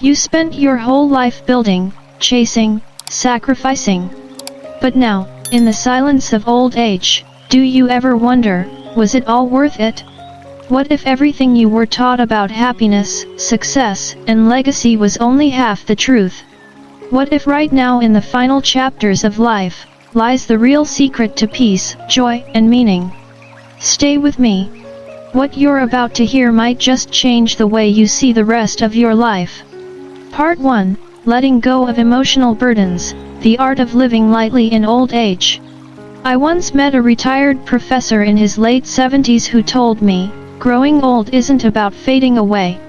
You spent your whole life building, chasing, sacrificing. But now, in the silence of old age, do you ever wonder, was it all worth it? What if everything you were taught about happiness, success, and legacy was only half the truth? What if right now in the final chapters of life, lies the real secret to peace, joy, and meaning? Stay with me. What you're about to hear might just change the way you see the rest of your life. Part 1, Letting Go of Emotional Burdens, the Art of Living Lightly in Old Age. I once met a retired professor in his late 70s who told me, growing old isn't about fading away.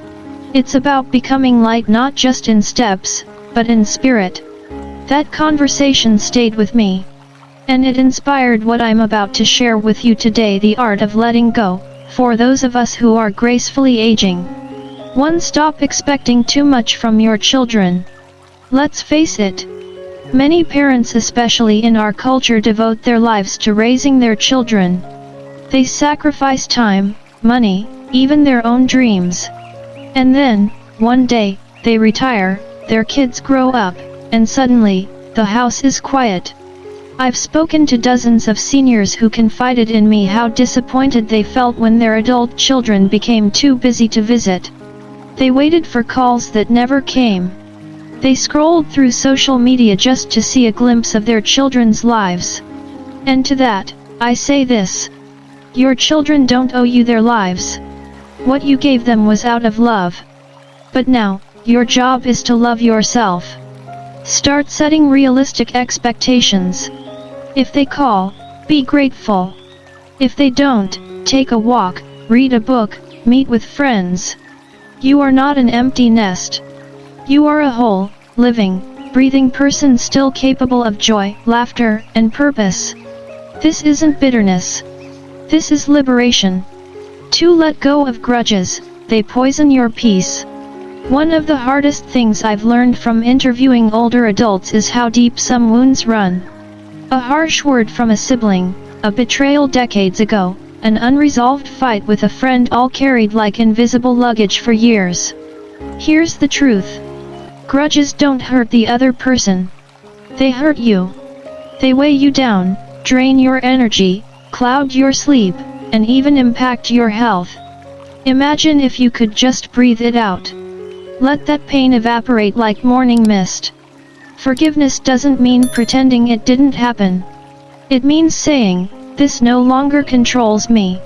It's about becoming light not just in steps, but in spirit. That conversation stayed with me. And it inspired what I'm about to share with you today, the art of letting go, for those of us who are gracefully aging. 1. Stop expecting too much from your children. Let's face it. Many parents, especially in our culture, devote their lives to raising their children. They sacrifice time, money, even their own dreams. And then, one day, they retire, their kids grow up, and suddenly, the house is quiet. I've spoken to dozens of seniors who confided in me how disappointed they felt when their adult children became too busy to visit. They waited for calls that never came. They scrolled through social media just to see a glimpse of their children's lives. And to that, I say this. Your children don't owe you their lives. What you gave them was out of love. But now, your job is to love yourself. Start setting realistic expectations. If they call, be grateful. If they don't, take a walk, read a book, meet with friends. You are not an empty nest. You are a whole, living, breathing person still capable of joy, laughter, and purpose. This isn't bitterness. This is liberation. 2. Let go of grudges, they poison your peace. One of the hardest things I've learned from interviewing older adults is how deep some wounds run. A harsh word from a sibling, a betrayal decades ago, an unresolved fight with a friend, all carried like invisible luggage for years. Here's the truth. Grudges don't hurt the other person. They hurt you. They weigh you down, drain your energy, cloud your sleep, and even impact your health. Imagine if you could just breathe it out. Let that pain evaporate like morning mist. Forgiveness doesn't mean pretending it didn't happen. It means saying, this no longer controls me.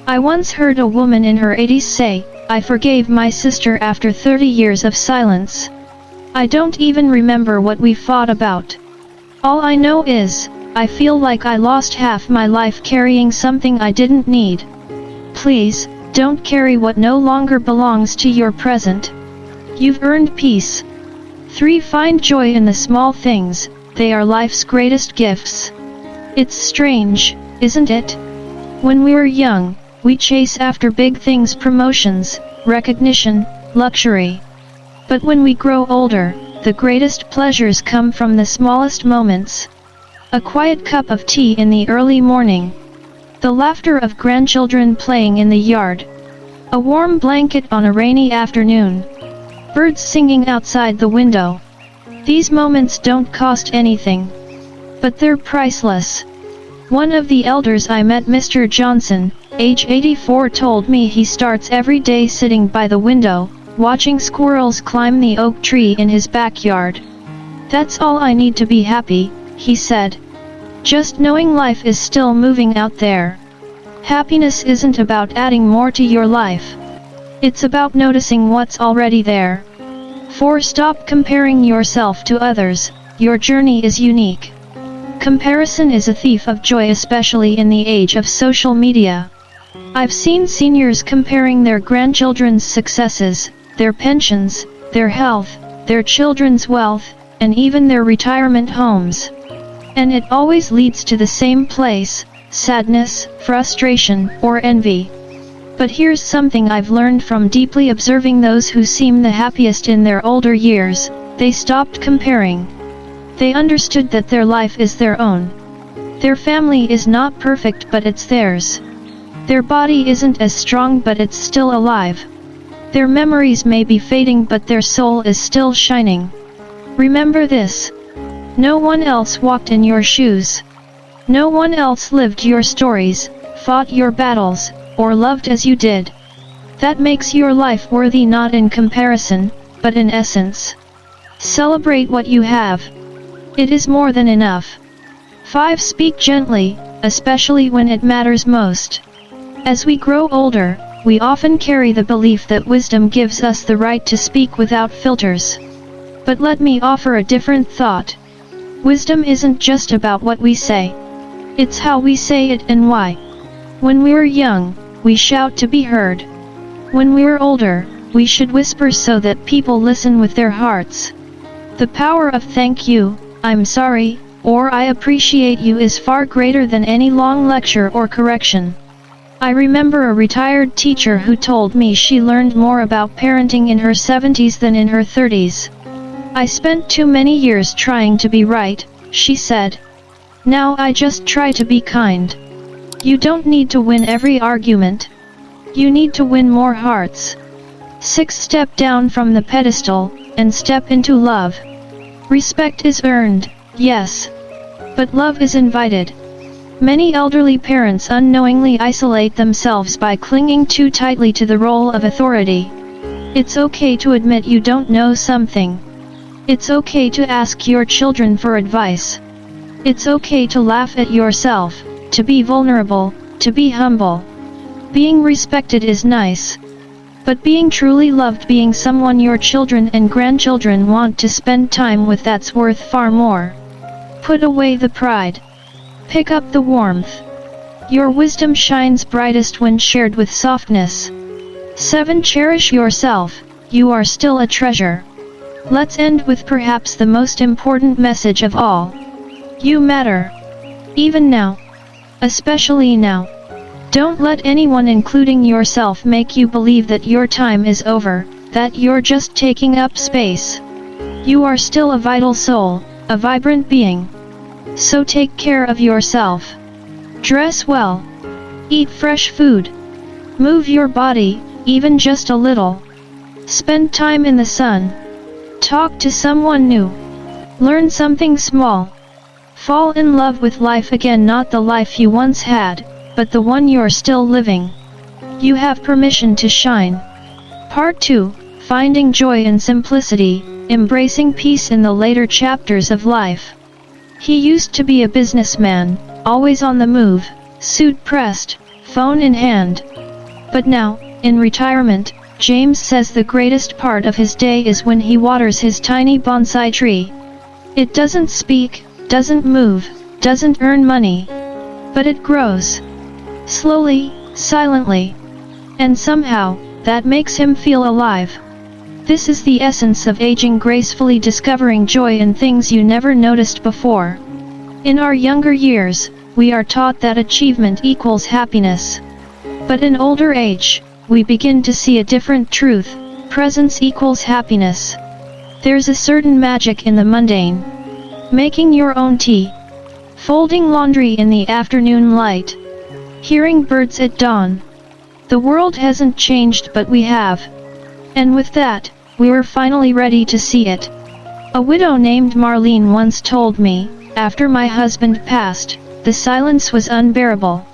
I once heard a woman in her 80s say, I forgave my sister after 30 years of silence. I don't even remember what we fought about. All I know is, I feel like I lost half my life carrying something I didn't need. Please, don't carry what no longer belongs to your present. You've earned peace. 3. Find joy in the small things, they are life's greatest gifts. It's strange, isn't it? When we're young, we chase after big things, promotions, recognition, luxury. But when we grow older, the greatest pleasures come from the smallest moments. A quiet cup of tea in the early morning. The laughter of grandchildren playing in the yard. A warm blanket on a rainy afternoon. Birds singing outside the window. These moments don't cost anything. But they're priceless. One of the elders I met, Mr. Johnson, age 84, told me he starts every day sitting by the window, watching squirrels climb the oak tree in his backyard. That's all I need to be happy, he said. Just knowing life is still moving out there. Happiness isn't about adding more to your life. It's about noticing what's already there. 4. Stop comparing yourself to others, your journey is unique. Comparison is a thief of joy, especially in the age of social media. I've seen seniors comparing their grandchildren's successes, their pensions, their health, their children's wealth, and even their retirement homes. And it always leads to the same place, sadness, frustration, or envy. But here's something I've learned from deeply observing those who seem the happiest in their older years: they stopped comparing. They understood that their life is their own. Their family is not perfect, but it's theirs. Their body isn't as strong, but it's still alive. Their memories may be fading, but their soul is still shining. Remember this. No one else walked in your shoes. No one else lived your stories, fought your battles, or loved as you did. That makes your life worthy not in comparison, but in essence. Celebrate what you have. It is more than enough. 5. Speak gently, especially when it matters most. As we grow older, we often carry the belief that wisdom gives us the right to speak without filters. But let me offer a different thought. Wisdom isn't just about what we say. It's how we say it and why. When we're young, we shout to be heard. When we're older, we should whisper so that people listen with their hearts. The power of thank you, I'm sorry, or I appreciate you is far greater than any long lecture or correction. I remember a retired teacher who told me she learned more about parenting in her 70s than in her 30s. I spent too many years trying to be right, she said. Now I just try to be kind. You don't need to win every argument. You need to win more hearts. 6. Step down from the pedestal, and step into love. Respect is earned, yes. But love is invited. Many elderly parents unknowingly isolate themselves by clinging too tightly to the role of authority. It's okay to admit you don't know something. It's okay to ask your children for advice. It's okay to laugh at yourself, to be vulnerable, to be humble. Being respected is nice. But being truly loved, being someone your children and grandchildren want to spend time with, that's worth far more. Put away the pride. Pick up the warmth. Your wisdom shines brightest when shared with softness. 7. Cherish yourself, you are still a treasure. Let's end with perhaps the most important message of all. You matter. Even now. Especially now. Don't let anyone, including yourself, make you believe that your time is over, that you're just taking up space. You are still a vital soul, a vibrant being. So take care of yourself. Dress well. Eat fresh food. Move your body, even just a little. Spend time in the sun. Talk to someone new. Learn something small. Fall in love with life again, not the life you once had, but the one you're still living. You have permission to shine. Part 2. Finding joy in simplicity, embracing peace in the later chapters of life. He used to be a businessman, always on the move, suit pressed, phone in hand. But now, in retirement, James says the greatest part of his day is when he waters his tiny bonsai tree. It doesn't speak, doesn't move, doesn't earn money. But it grows. Slowly, silently. And somehow, that makes him feel alive. This is the essence of aging gracefully, discovering joy in things you never noticed before. In our younger years, we are taught that achievement equals happiness. But in older age, we begin to see a different truth: presence equals happiness. There's a certain magic in the mundane. Making your own tea. Folding laundry in the afternoon light. Hearing birds at dawn. The world hasn't changed, but we have. And with that, we were finally ready to see it. A widow named Marlene once told me, after my husband passed, the silence was unbearable.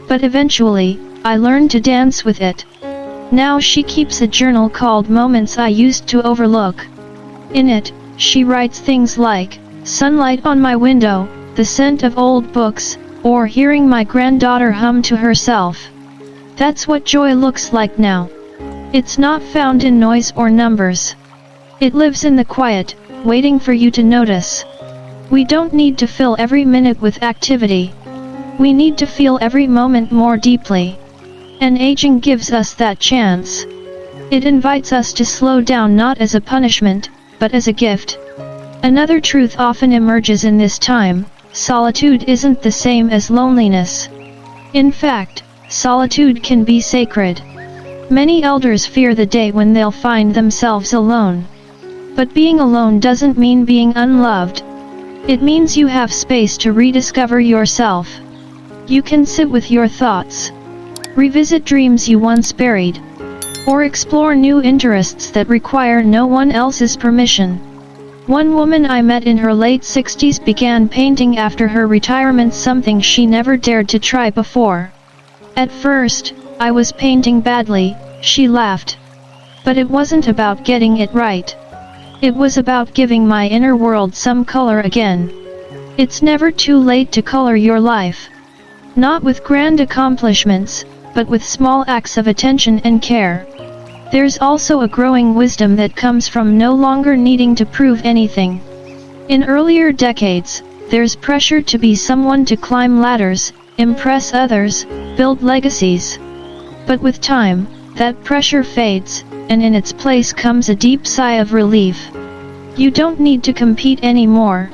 But eventually, I learned to dance with it. Now she keeps a journal called Moments I Used to Overlook. In it, she writes things like, sunlight on my window, the scent of old books, or hearing my granddaughter hum to herself. That's what joy looks like now. It's not found in noise or numbers. It lives in the quiet, waiting for you to notice. We don't need to fill every minute with activity. We need to feel every moment more deeply. And aging gives us that chance. It invites us to slow down, not as a punishment, but as a gift. Another truth often emerges in this time: solitude isn't the same as loneliness. In fact, solitude can be sacred. Many elders fear the day when they'll find themselves alone. But being alone doesn't mean being unloved. It means you have space to rediscover yourself. You can sit with your thoughts. Revisit dreams you once buried. or explore new interests that require no one else's permission. One woman I met in her late 60s began painting after her retirement, something she never dared to try before. At first, I was painting badly, she laughed. But it wasn't about getting it right. It was about giving my inner world some color again. It's never too late to color your life. Not with grand accomplishments, but with small acts of attention and care. There's also a growing wisdom that comes from no longer needing to prove anything. In earlier decades, there's pressure to be someone, to climb ladders, impress others, build legacies. But with time, that pressure fades, and in its place comes a deep sigh of relief. You don't need to compete anymore.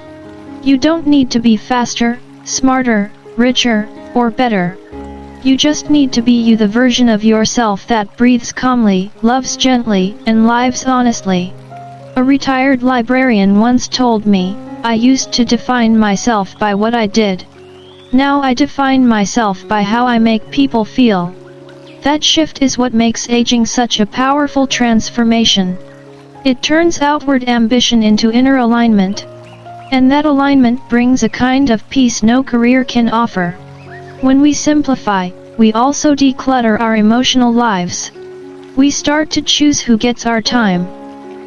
You don't need to be faster, smarter, richer, or better. You just need to be you, the version of yourself that breathes calmly, loves gently, and lives honestly. A retired librarian once told me, I used to define myself by what I did. Now I define myself by how I make people feel. That shift is what makes aging such a powerful transformation. It turns outward ambition into inner alignment. And that alignment brings a kind of peace no career can offer. When we simplify, we also declutter our emotional lives. We start to choose who gets our time.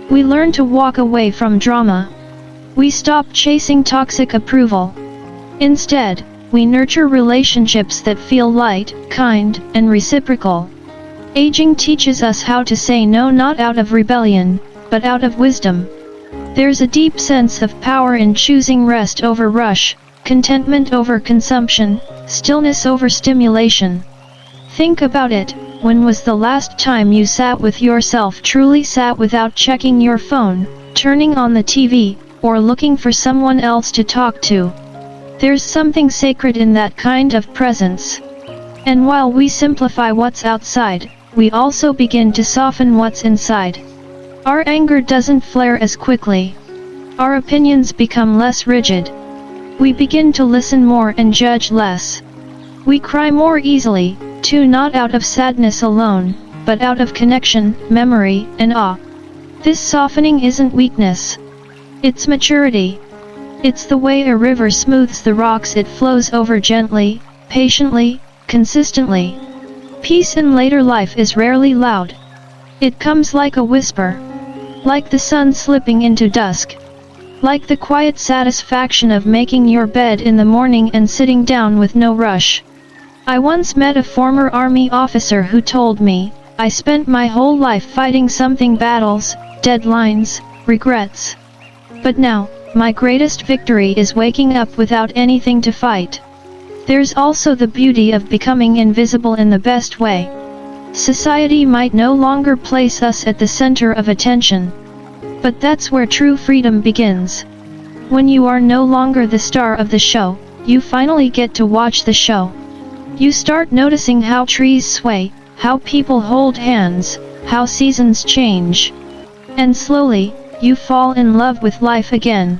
We learn to walk away from drama. We stop chasing toxic approval. Instead, we nurture relationships that feel light, kind, and reciprocal. Aging teaches us how to say no, not out of rebellion, but out of wisdom. There's a deep sense of power in choosing rest over rush, contentment over consumption, stillness over stimulation. Think about it, when was the last time you sat with yourself, truly sat, without checking your phone, turning on the TV, or looking for someone else to talk to? There's something sacred in that kind of presence. And while we simplify what's outside, we also begin to soften what's inside. Our anger doesn't flare as quickly. Our opinions become less rigid. We begin to listen more and judge less. We cry more easily, too, not out of sadness alone, but out of connection, memory, and awe. This softening isn't weakness. It's maturity. It's the way a river smooths the rocks, it flows over gently, patiently, consistently. Peace in later life is rarely loud. It comes like a whisper. Like the sun slipping into dusk. Like the quiet satisfaction of making your bed in the morning and sitting down with no rush. I once met a former army officer who told me, I spent my whole life fighting something: battles, deadlines, regrets. But now, my greatest victory is waking up without anything to fight. There's also the beauty of becoming invisible in the best way. Society might no longer place us at the center of attention. But that's where true freedom begins. When you are no longer the star of the show, you finally get to watch the show. You start noticing how trees sway, how people hold hands, how seasons change. And slowly, you fall in love with life again.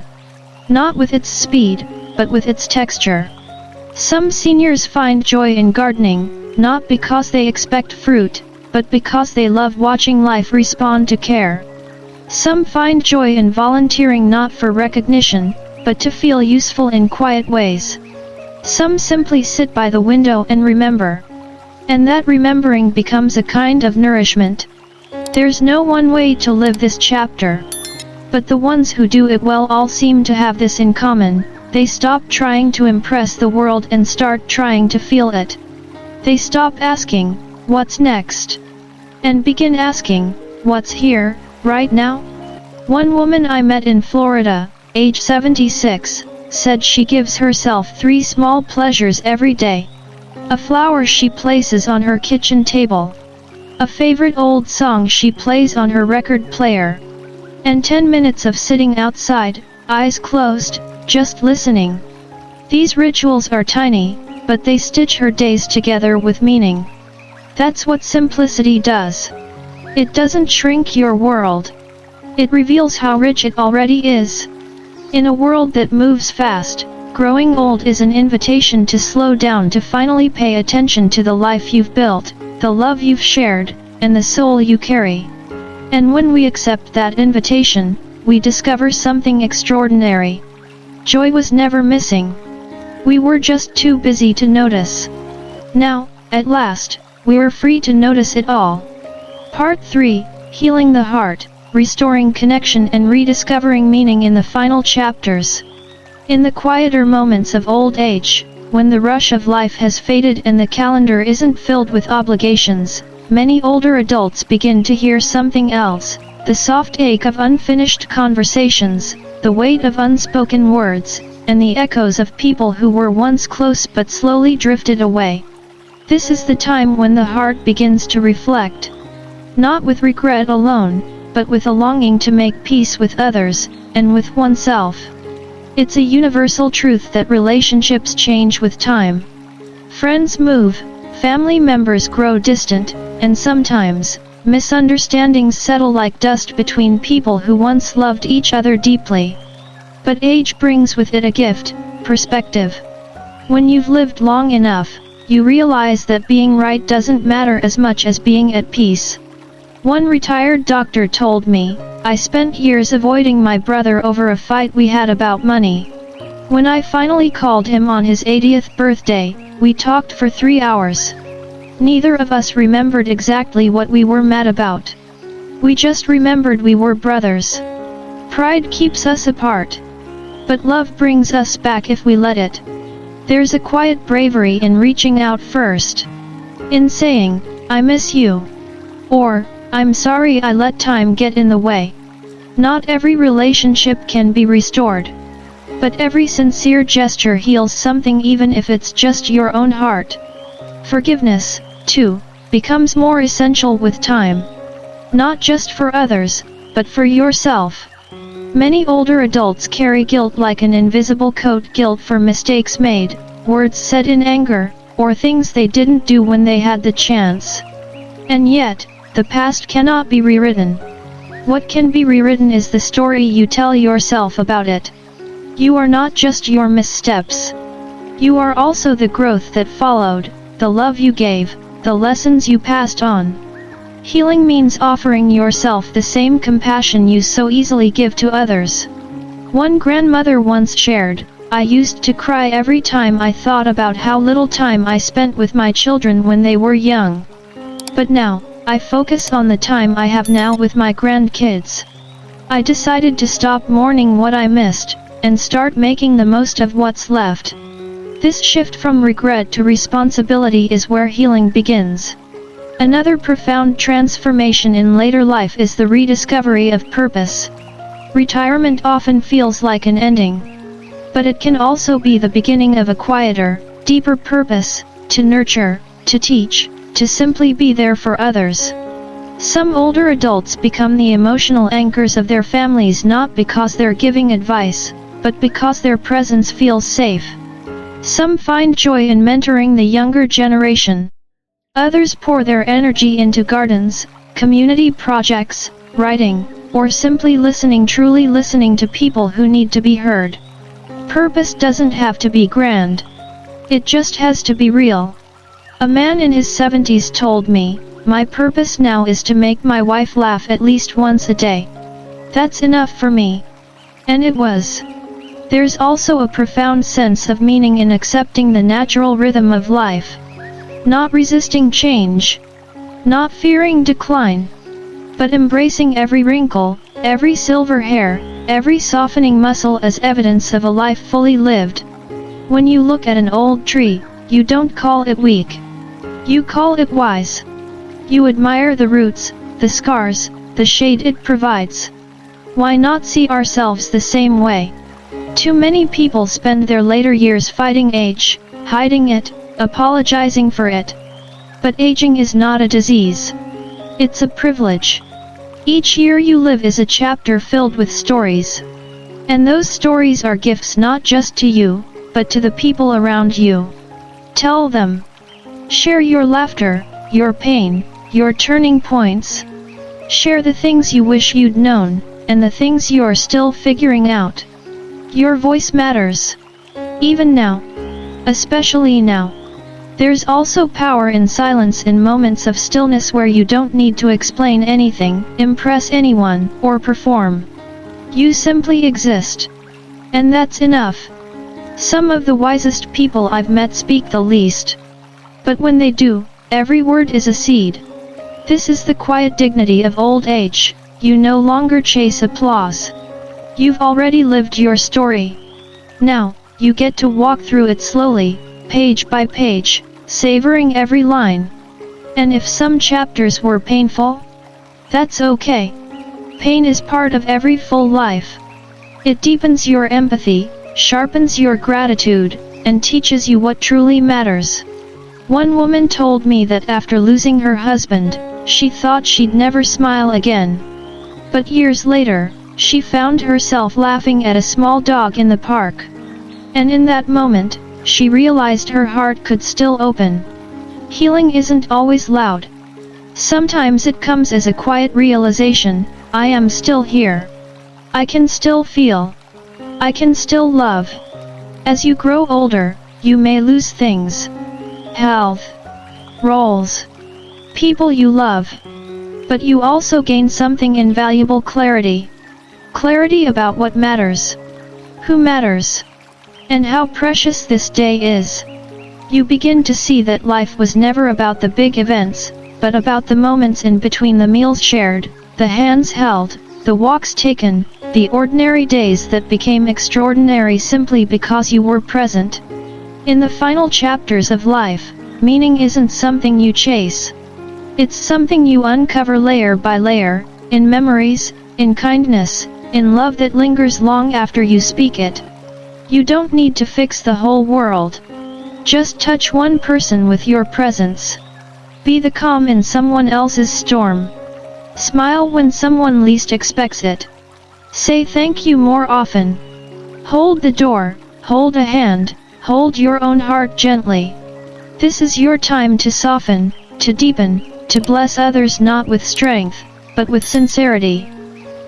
Not with its speed, but with its texture. Some seniors find joy in gardening, not because they expect fruit, but because they love watching life respond to care. Some find joy in volunteering, not for recognition, but to feel useful in quiet ways. Some simply sit by the window and remember. And that remembering becomes a kind of nourishment. There's no one way to live this chapter. But the ones who do it well all seem to have this in common: they stop trying to impress the world and start trying to feel it. They stop asking, what's next? And begin asking, what's here, right now? One woman I met in Florida, age 76, said she gives herself 3 small pleasures every day. A flower she places on her kitchen table. A favorite old song she plays on her record player. And 10 minutes of sitting outside, eyes closed, just listening. These rituals are tiny, but they stitch her days together with meaning. That's what simplicity does. It doesn't shrink your world. It reveals how rich it already is. In a world that moves fast, growing old is an invitation to slow down, to finally pay attention to the life you've built, the love you've shared, and the soul you carry. And when we accept that invitation, we discover something extraordinary. Joy was never missing. We were just too busy to notice. Now, at last, we were free to notice it all. Part 3, Healing the Heart, Restoring Connection and Rediscovering Meaning in the final chapters. In the quieter moments of old age, when the rush of life has faded and the calendar isn't filled with obligations, many older adults begin to hear something else, the soft ache of unfinished conversations, the weight of unspoken words, and the echoes of people who were once close but slowly drifted away. This is the time when the heart begins to reflect. Not with regret alone, but with a longing to make peace with others, and with oneself. It's a universal truth that relationships change with time. Friends move, family members grow distant, and sometimes, misunderstandings settle like dust between people who once loved each other deeply. But age brings with it a gift, perspective. When you've lived long enough, you realize that being right doesn't matter as much as being at peace. One retired doctor told me, "I spent years avoiding my brother over a fight we had about money. When I finally called him on his 80th birthday, we talked for 3 hours. Neither of us remembered exactly what we were mad about. We just remembered we were brothers. Pride keeps us apart. But love brings us back if we let it. There's a quiet bravery in reaching out first. In saying, 'I miss you.' Or, 'I'm sorry I let time get in the way.' Not every relationship can be restored. But every sincere gesture heals something, even if it's just your own heart. Forgiveness, too, becomes more essential with time. Not just for others, but for yourself. Many older adults carry guilt like an invisible coat, guilt for mistakes made, words said in anger, or things they didn't do when they had the chance. And yet, the past cannot be rewritten. What can be rewritten is the story you tell yourself about it. You are not just your missteps. You are also the growth that followed, the love you gave, the lessons you passed on. Healing means offering yourself the same compassion you so easily give to others. One grandmother once shared, "I used to cry every time I thought about how little time I spent with my children when they were young. But now, I focus on the time I have now with my grandkids. I decided to stop mourning what I missed, and start making the most of what's left." This shift from regret to responsibility is where healing begins. Another profound transformation in later life is the rediscovery of purpose. Retirement often feels like an ending. But it can also be the beginning of a quieter, deeper purpose, to nurture, to teach, to simply be there for others. Some older adults become the emotional anchors of their families, not because they're giving advice, but because their presence feels safe. Some find joy in mentoring the younger generation. Others pour their energy into gardens, community projects, writing, or simply listening, truly listening to people who need to be heard. Purpose doesn't have to be grand. It just has to be real. A man in his 70s told me, "My purpose now is to make my wife laugh at least once a day. That's enough for me." And it was. There's also a profound sense of meaning in accepting the natural rhythm of life. Not resisting change. Not fearing decline. But embracing every wrinkle, every silver hair, every softening muscle as evidence of a life fully lived. When you look at an old tree, you don't call it weak. You call it wise. You admire the roots, the scars, the shade it provides. Why not see ourselves the same way? Too many people spend their later years fighting age, hiding it, apologizing for it. But aging is not a disease. It's a privilege. Each year you live is a chapter filled with stories. And those stories are gifts not just to you, but to the people around you. Tell them. Share your laughter, your pain, your turning points. Share the things you wish you'd known, and the things you are still figuring out. Your voice matters. Even now. Especially now. There's also power in silence, in moments of stillness where you don't need to explain anything, impress anyone, or perform. You simply exist. And that's enough. Some of the wisest people I've met speak the least. But when they do, every word is a seed. This is the quiet dignity of old age. You no longer chase applause. You've already lived your story. Now, you get to walk through it slowly, page by page, savoring every line. And if some chapters were painful, that's okay. Pain is part of every full life. It deepens your empathy, sharpens your gratitude, and teaches you what truly matters. One woman told me that after losing her husband, she thought she'd never smile again. But years later, she found herself laughing at a small dog in the park. And in that moment, she realized her heart could still open. Healing isn't always loud. Sometimes it comes as a quiet realization: I am still here. I can still feel. I can still love. As you grow older, you may lose things. Health, roles, people you love. But you also gain something invaluable: clarity. Clarity about what matters, who matters, and how precious this day is. You begin to see that life was never about the big events, but about the moments in between, the meals shared, the hands held, the walks taken, the ordinary days that became extraordinary simply because you were present. In the final chapters of life, meaning isn't something you chase. It's something you uncover layer by layer, in memories, in kindness, in love that lingers long after you speak it. You don't need to fix the whole world. Just touch one person with your presence. Be the calm in someone else's storm. Smile when someone least expects it. Say thank you more often. Hold the door, hold a hand, hold your own heart gently. This is your time to soften, to deepen, to bless others, not with strength, but with sincerity.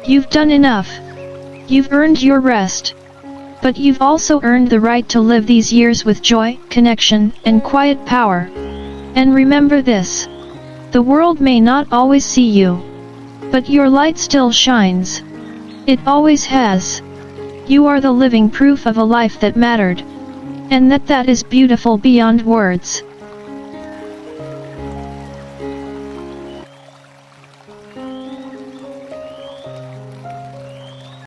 You've done enough. You've earned your rest. But you've also earned the right to live these years with joy, connection, and quiet power. And remember this: the world may not always see you, but your light still shines. It always has. You are the living proof of a life that mattered. And that is beautiful beyond words.